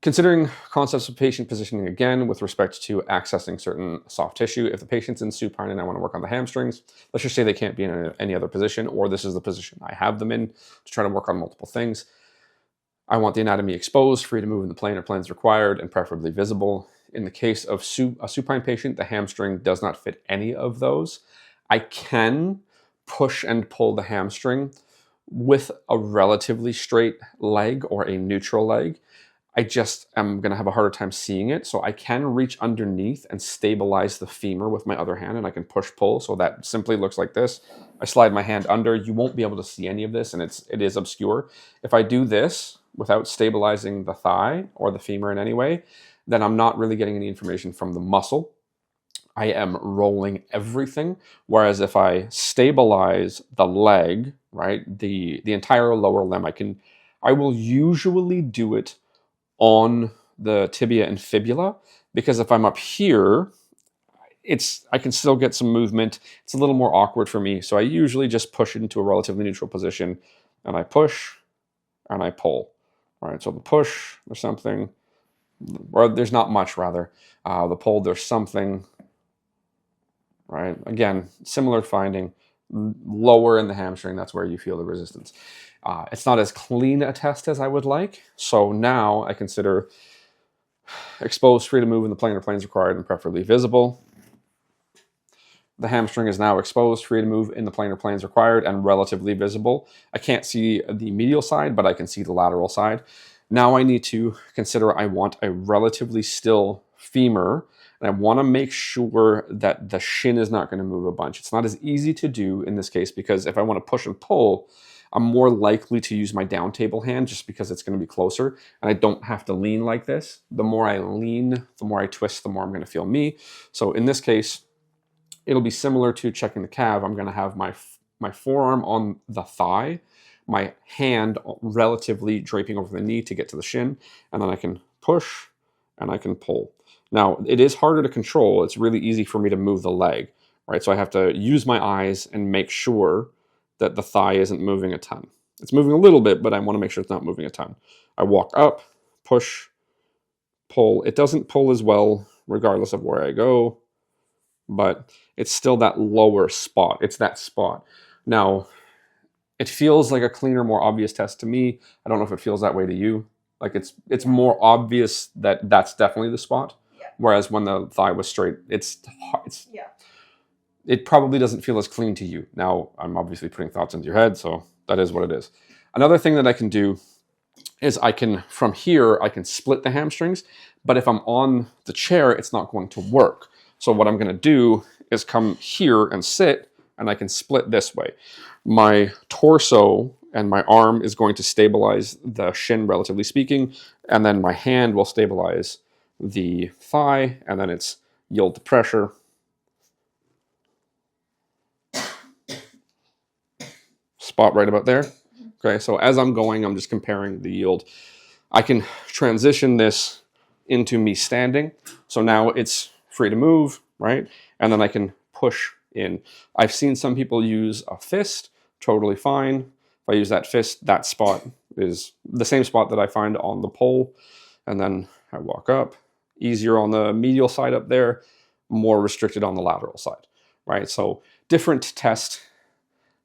Considering concepts of patient positioning again with respect to accessing certain soft tissue, if the patient's in supine and I want to work on the hamstrings, let's just say they can't be in any other position, or this is the position I have them in to try to work on multiple things. I want the anatomy exposed, free to move in the plane or planes required, and preferably visible. In the case of a supine patient, the hamstring does not fit any of those. I can push and pull the hamstring with a relatively straight leg or a neutral leg. I just am going to have a harder time seeing it. So I can reach underneath and stabilize the femur with my other hand, and I can push pull. So that simply looks like this. I slide my hand under. You won't be able to see any of this, and it is obscure. If I do this without stabilizing the thigh or the femur in any way, then I'm not really getting any information from the muscle. I am rolling everything. Whereas if I stabilize the leg, right, the entire lower limb, I will usually do it on the tibia and fibula, because if I'm up here, I can still get some movement. It's a little more awkward for me. So I usually just push it into a relatively neutral position, and I push and I pull. All right, so the push, there's something, or there's not much rather. The pull, there's something, right? Again, similar finding, lower in the hamstring, that's where you feel the resistance. It's not as clean a test as I would like. So now I consider exposed, free to move in the plane or planes required, and preferably visible. The hamstring is now exposed, free to move in the plane or planes required, and relatively visible. I can't see the medial side, but I can see the lateral side. Now I need to consider I want a relatively still femur, and I want to make sure that the shin is not going to move a bunch. It's not as easy to do in this case, because if I want to push and pull, I'm more likely to use my down table hand just because it's going to be closer and I don't have to lean like this. The more I lean, the more I twist, the more I'm going to feel me. So in this case, it'll be similar to checking the calf. I'm going to have my forearm on the thigh, my hand relatively draping over the knee to get to the shin, and then I can push and I can pull. Now, it is harder to control. It's really easy for me to move the leg, right? So I have to use my eyes and make sure that the thigh isn't moving a ton. It's moving a little bit, but I want to make sure it's not moving a ton. I walk up, push, pull. It doesn't pull as well regardless of where I go, but it's still that lower spot. It's that spot. Now, it feels like a cleaner, more obvious test to me. I don't know if it feels that way to you. Like it's more obvious that that's definitely the spot. Yeah. Whereas when the thigh was straight, it probably doesn't feel as clean to you. Now, I'm obviously putting thoughts into your head, so that is what it is. Another thing that I can do is from here, I can split the hamstrings, but if I'm on the chair, it's not going to work. So what I'm going to do is come here and sit, and I can split this way. My torso and my arm is going to stabilize the shin, relatively speaking, and then my hand will stabilize the thigh, and then it's yield to pressure. Spot right about there. Okay, so as I'm going, I'm just comparing the yield. I can transition this into me standing. So now it's free to move, right? And then I can push in. I've seen some people use a fist, totally fine. If I use that fist, that spot is the same spot that I find on the pole. And then I walk up. Easier on the medial side up there, more restricted on the lateral side, right? So different test,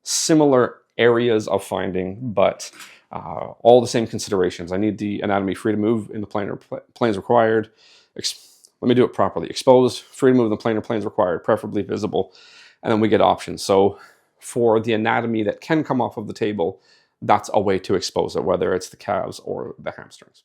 similar areas of finding, but all the same considerations. I need the anatomy free to move in the plane or planes required. Let me do it properly. Exposed, free to move in the plane or planes required, preferably visible. And then we get options. So for the anatomy that can come off of the table, that's a way to expose it, whether it's the calves or the hamstrings.